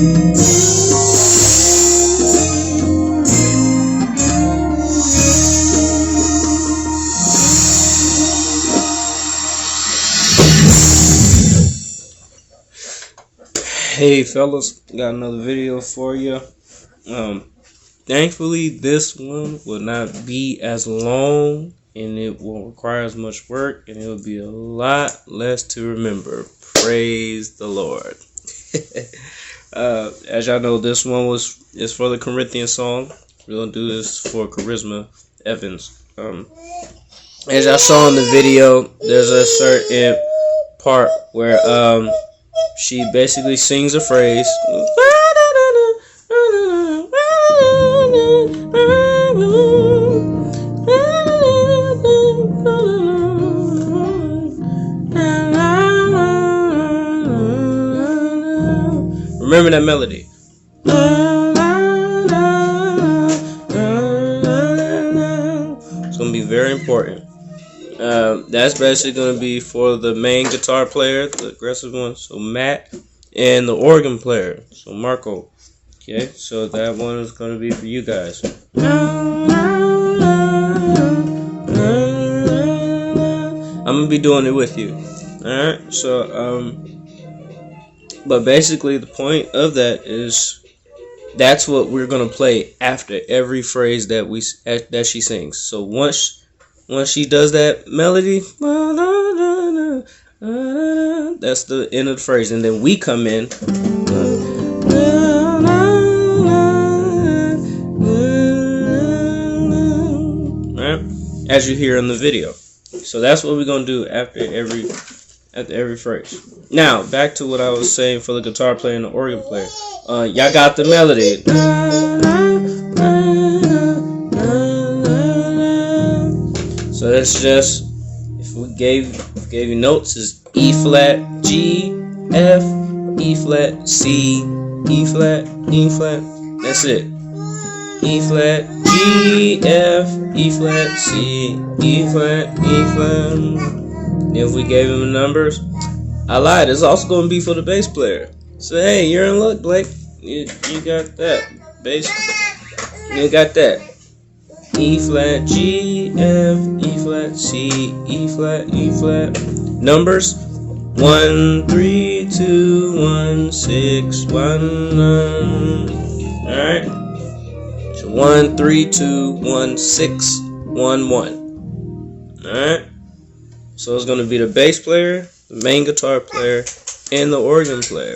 Hey fellas, got another video for you. Thankfully this one will not be as long and it won't require as much work and it will be a lot less to remember. Praise the Lord. As y'all know, this one is for the Corinthian Song. We're gonna do this for Charisma Evans. As y'all saw in the video, there's a certain part where she basically sings a phrase. Remember that melody. It's going to be very important. That's basically going to be for the main guitar player, the aggressive one, so Matt, and the organ player, so Marco. Okay, so that one is going to be for you guys. I'm going to be doing it with you. Alright, so, but basically the point of that is that's what we're going to play after every phrase that she sings. So once she does that melody, that's the end of the phrase, and then we come in. Right? As you hear in the video. So that's what we're gonna do after every phrase. Now back to what I was saying for the guitar player and the organ player. Y'all got the melody. So that's just, if we gave you notes, is E flat, G, F, E flat, C, E flat, E flat. That's it. E flat, G, F, E flat, C, E flat, E flat. And if we gave him the numbers, I lied. It's also going to be for the bass player. So hey, you're in luck, Blake. You got that bass. You got that. E flat, G, F, E flat, C, E flat, E flat. Numbers 1, 3, 2, 1, 6, 1, 9. Alright. So 1, 3, 2, 1, 6, 1, 1. Alright. So it's gonna be the bass player, the main guitar player, and the organ player.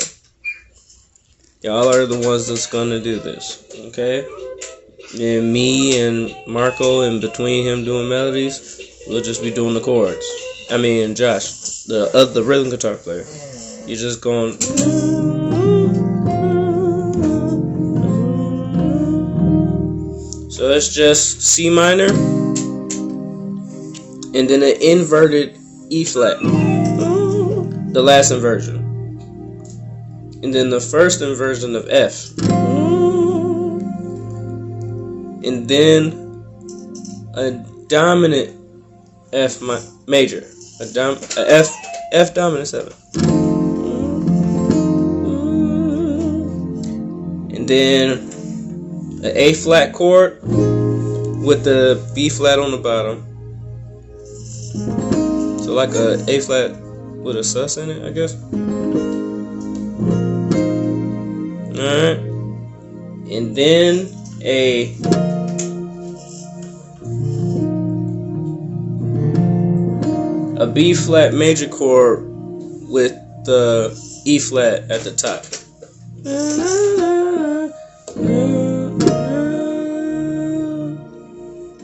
Y'all are the ones that's gonna do this. Okay? And me and Marco, in between him doing melodies, we'll just be doing the chords. I mean, Josh, the rhythm guitar player. You're just going. So it's just C minor, and then an inverted E flat. The last inversion, and then the first inversion of F. And then a dominant F major, F dominant 7, and then an A flat chord with the B flat on the bottom. So like a A flat with a sus in it, I guess. All right, and then a B flat major chord with the E flat at the top.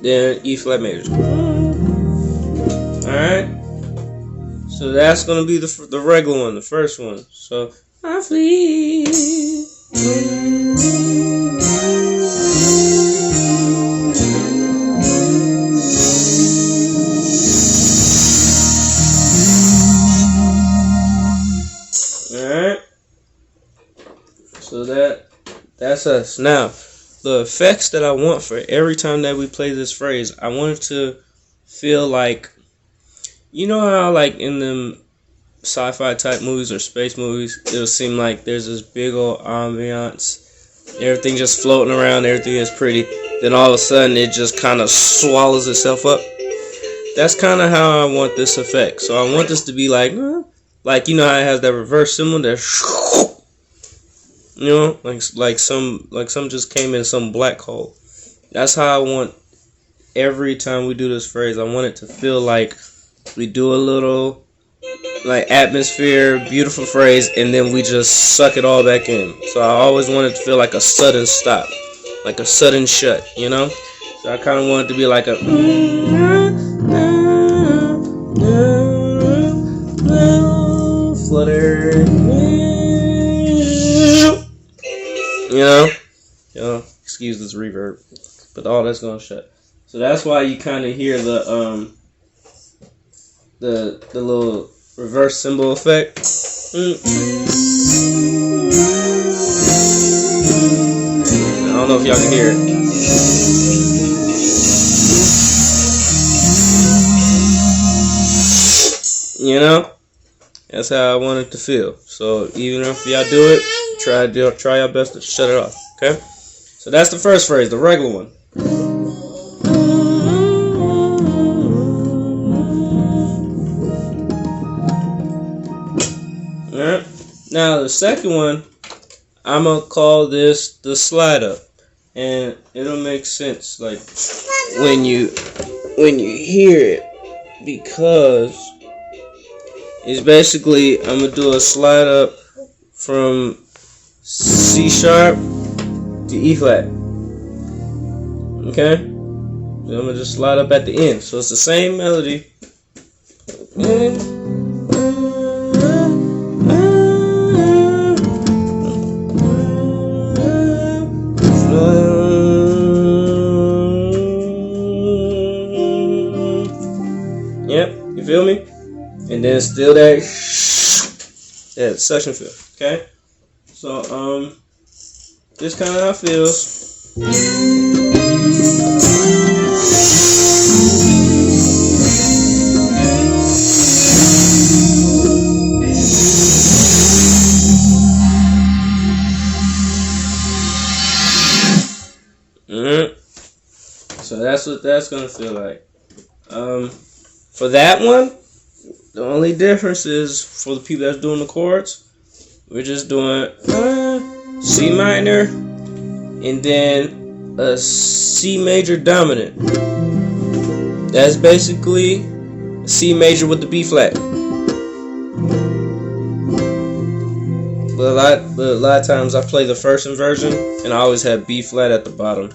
Then E flat major. Alright. So that's going to be the regular one, the first one. So I flee. So that's us. Now, the effects that I want for every time that we play this phrase, I want it to feel like, you know how like in them sci-fi type movies or space movies, it'll seem like there's this big old ambiance. Everything just floating around, everything is pretty. Then all of a sudden, it just kind of swallows itself up. That's kind of how I want this effect. So I want this to be like you know how it has that reverse symbol that, you know, like some just came in some black hole. That's how I want every time we do this phrase. I want it to feel like we do a little like atmosphere, beautiful phrase, and then we just suck it all back in. So I always want it to feel like a sudden stop, like a sudden shut, you know? So I kind of want it to be like a flutter, you know, excuse this reverb, but all that's gonna shut. So that's why you kind of hear the little reverse symbol effect. I don't know if y'all can hear it. You know, that's how I want it to feel. So even if y'all do it, try your best to shut it off. Okay. So that's the first phrase, the regular one. Alright. Now the second one, I'm gonna call this the slide up, and it'll make sense like when you hear it, because it's basically I'm gonna do a slide up from C sharp to E flat. Okay? So I'm gonna just slide up at the end. So it's the same melody. Yep, you feel me? And then still that suction feel. Okay? So this kind of how it feels. So that's what that's gonna feel like. For that one, the only difference is for the people that's doing the chords, we're just doing C minor and then a C major dominant. That's basically C major with the B flat. But a lot of times I play the first inversion and I always have B flat at the bottom.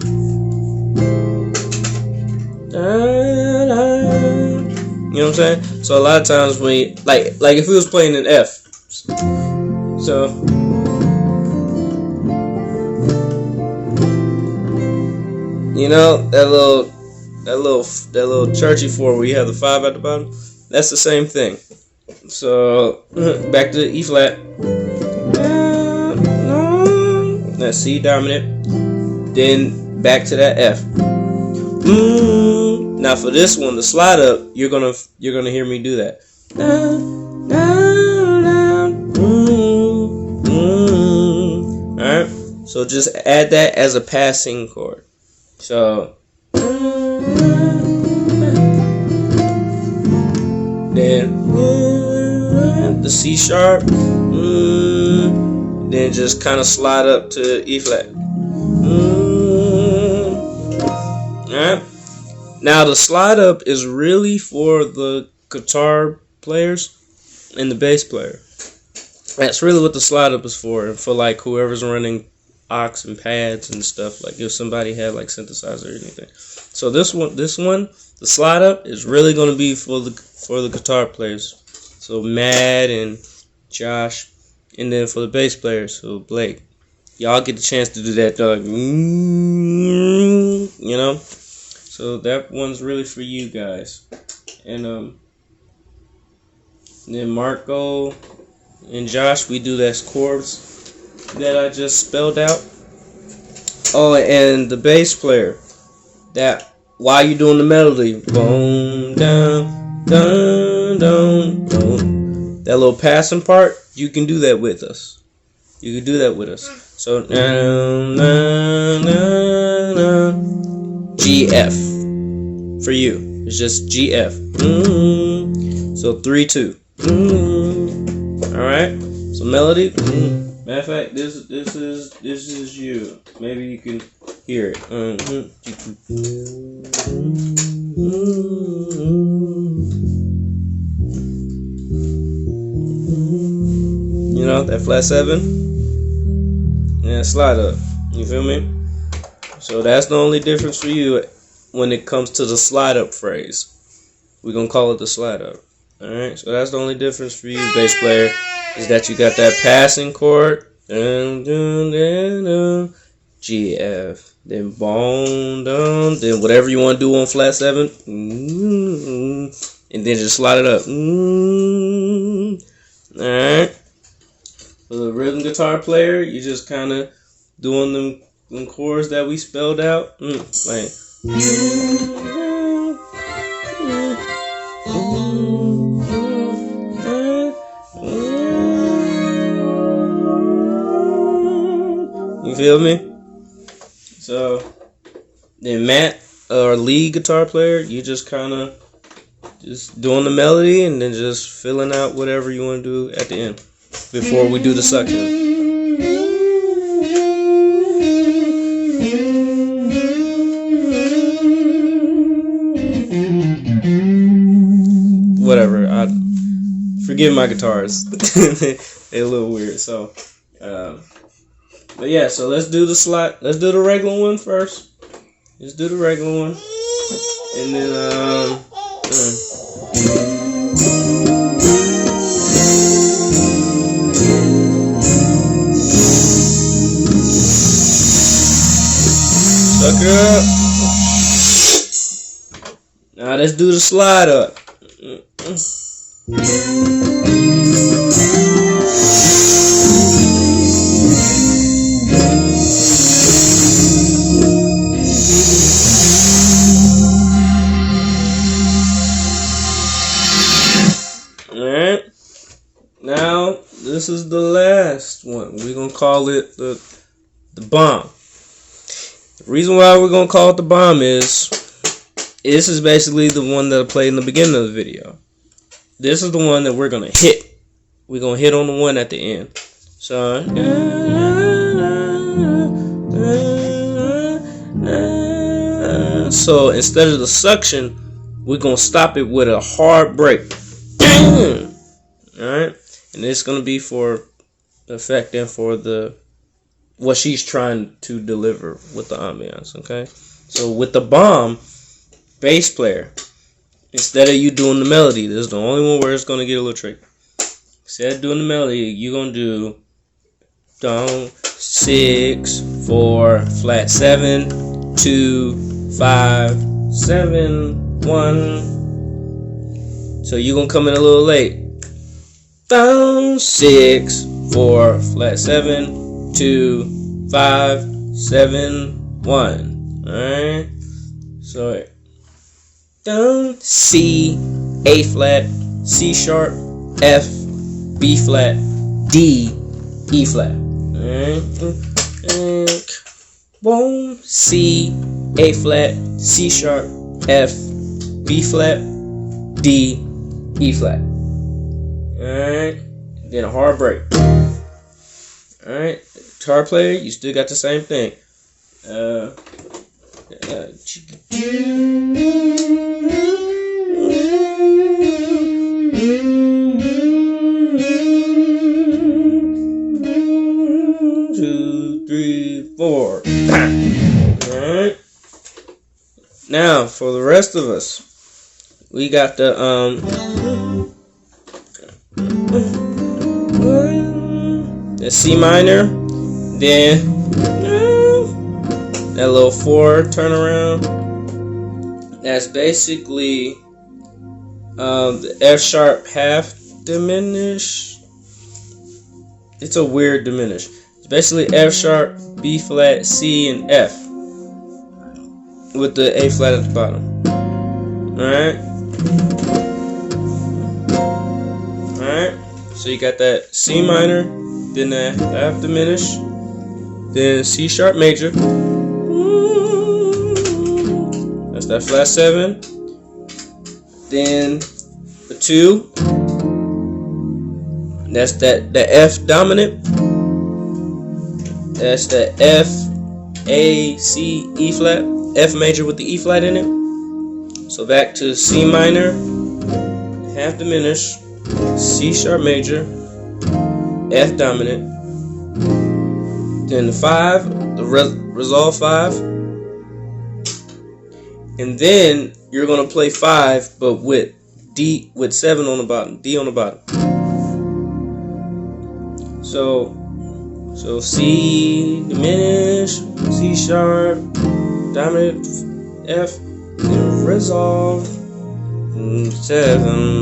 You know what I'm saying? So a lot of times when you, like if we was playing an F, so you know that little churchy 4 where you have the 5 at the bottom, that's the same thing. So back to E flat, that's C dominant, then back to that F. Now for this one, the slide up, you're gonna hear me do that. Alright, so just add that as a passing chord. So then the C sharp, then just kind of slide up to E flat. Alright. Now the slide up is really for the guitar players and the bass player. That's really what the slide up is for, and for like whoever's running aux and pads and stuff. Like if somebody had like synthesizer or anything. So this one, the slide up is really going to be for the guitar players. So Matt and Josh, and then for the bass players, so Blake. Y'all get the chance to do that, dog. You know. So that one's really for you guys. And then Marco and Josh, we do that chords that I just spelled out. Oh, and the bass player, that while you're doing the melody, boom, down, down, down, boom, that little passing part, you can do that with us. You can do that with us. So G F for you. It's just G F. So 3-2. All right. So melody. Matter of fact, this is you. Maybe you can hear it. You know that flat 7. Yeah, slide up. You feel me? So that's the only difference for you when it comes to the slide up phrase. We're gonna call it the slide up. All right. So that's the only difference for you, bass player. Is that you got that passing chord, G F, then bone down, then whatever you want to do on flat 7, and then just slide it up. All right. For the rhythm guitar player, you just kind of doing them chords that we spelled out, like. You feel me? So then Matt, or lead guitar player, you just kind of just doing the melody and then just filling out whatever you want to do at the end before we do the suction. Whatever. I forgive my guitars. They're a little weird. So, but yeah. So let's do the slide. Let's do the regular one first. Let's do the regular one, and then suck it up. Now let's do the slide up. Alright. Now this is the last one. We're gonna call it the bomb. The reason why we're gonna call it the bomb is this is basically the one that I played in the beginning of the video. This is the one that we're gonna hit. We're gonna hit on the one at the end. So instead of the suction, we're gonna stop it with a hard break. Alright? And it's gonna be for effect and for the what she's trying to deliver with the ambiance, okay? So with the bomb, bass player, instead of you doing the melody, this is the only one where it's going to get a little tricky. Instead of doing the melody, you're going to do down 6, 4, flat 7, 2, 5, 7, 1. So you're going to come in a little late. Down 6, 4, flat 7, 2, 5, 7, 1. Alright? So down C, A flat, C sharp, F, B flat, D, E flat. Alright? Boom, C, A flat, C sharp, F, B flat, D, E flat. Alright? Then a hard break. Alright? Guitar player, you still got the same thing. 2, 3, 4. Alright. Now for the rest of us, we got the C minor, then that little 4 turnaround. That's basically the F sharp half diminish. It's a weird diminish. It's basically F sharp, B flat, C, and F with the A flat at the bottom. Alright? Alright? So you got that C minor, then that half diminished, then C sharp major. That's that flat 7. Then the 2. That's the F dominant. That's the F, A, C, E flat. F major with the E flat in it. So back to C minor, half diminished, C sharp major, F dominant. Then the 5, the resolve 5. And then you're gonna play 5, but with 7 on the bottom, D on the bottom. So C diminished, C sharp, dominant, F, then resolve 7,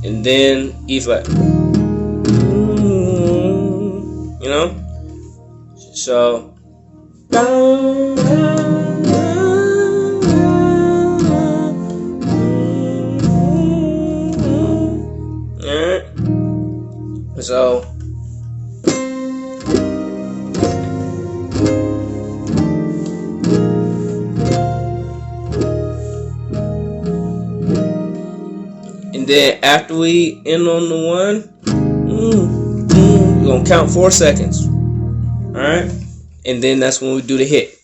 and then E flat. You know, so. So and then after we end on the 1, we're gonna count 4 seconds. Alright? And then that's when we do the hit.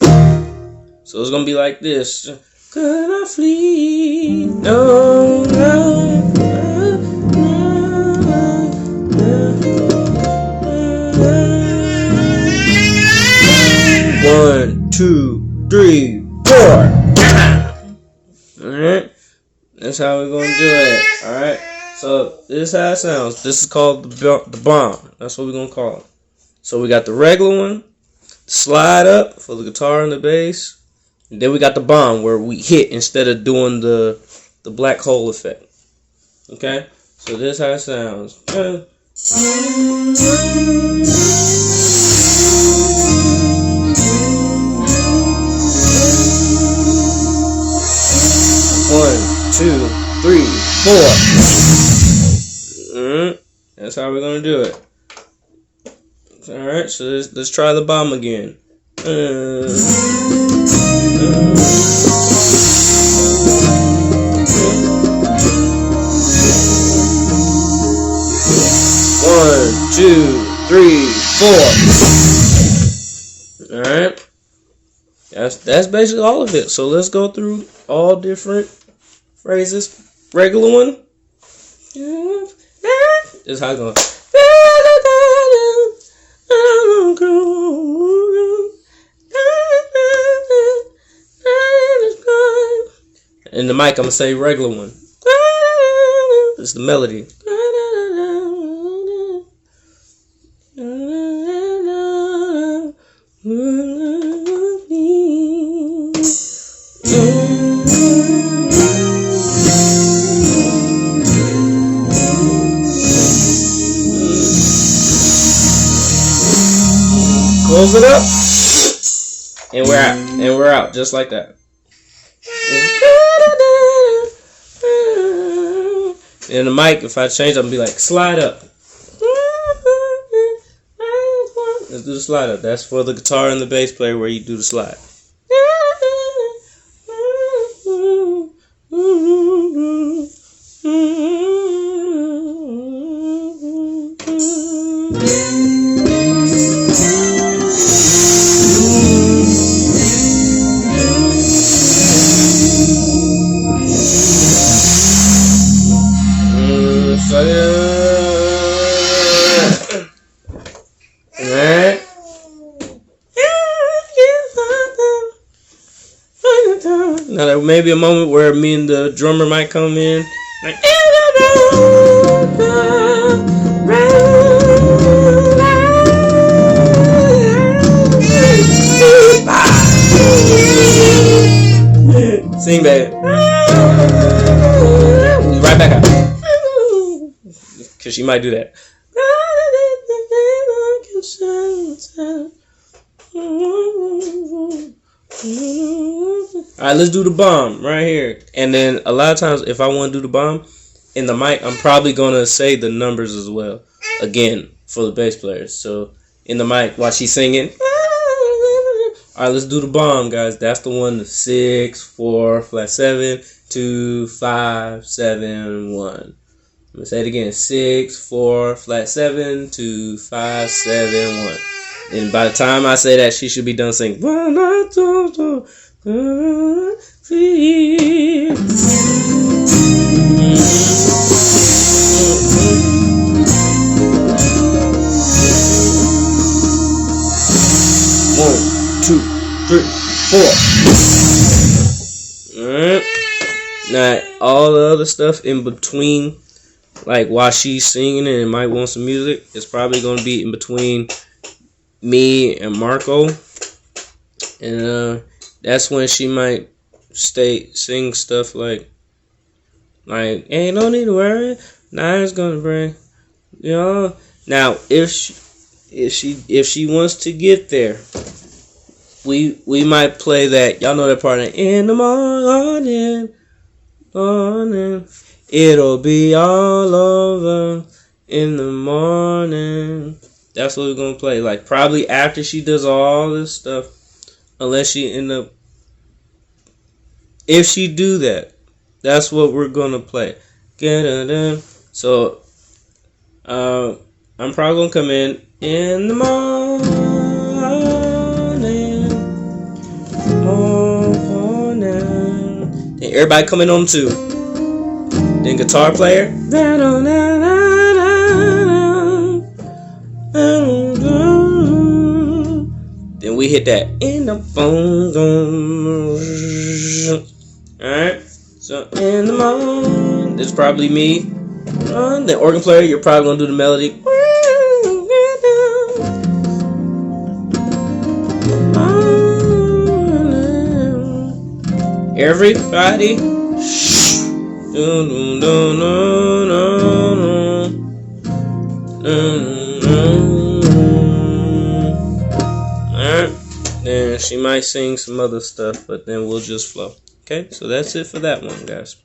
So it's gonna be like this. Could I flee? No, no. 1, 2, 3, 4. Alright? That's how we're gonna do it. Alright? So this is how it sounds. This is called the bomb. That's what we're gonna call it. So we got the regular one, slide up for the guitar and the bass. And then we got the bomb where we hit instead of doing the black hole effect. Okay? So this is how it sounds. 1, 2, 3, 4. That's how we're gonna do it. Alright, so let's try the bomb again. 1, 2, 3, 4. Alright. That's basically all of it. So let's go through all different phrases. Regular one. This is how it's going. In the mic, I'm gonna say regular one. It's the melody. Close it up, and we're out, just like that. In the mic, if I change, I'm gonna be like, slide up. Let's do the slide up. That's for the guitar and the bass player where you do the slide. Now there may be a moment where me and the drummer might come in, like, sing, baby. Right back up, cause she might do that. Alright, let's do the bomb right here. And then a lot of times if I want to do the bomb, in the mic, I'm probably gonna say the numbers as well. Again, for the bass players. So in the mic while she's singing. All right, let's do the bomb, guys. That's the one. The 6, 4, flat 7, 2, 5, 7, 1. I'm gonna say it again. 6, 4, flat 7, 2, 5, 7, 1. And by the time I say that, she should be done singing. 2, 3, 4. Alright. Now, all the other stuff in between, like while she's singing and might want some music, it's probably going to be in between me and Marco. And that's when she might sing stuff like, hey, no need to worry, nights gonna bring, you know. Now, if she wants to get there, we might play that. Y'all know that part. In the morning, it'll be all over in the morning. That's what we're gonna play. Like probably after she does all this stuff, unless she end up. If she do that, that's what we're gonna play. So, I'm probably gonna come in the morning. Then everybody coming on too. Then guitar player. Then we hit that in the phone. Alright. So in the morning. This is probably me. The organ player, you're probably gonna do the melody. Everybody. Alright. Then she might sing some other stuff, but then we'll just flow. Okay, so that's it for that one, guys.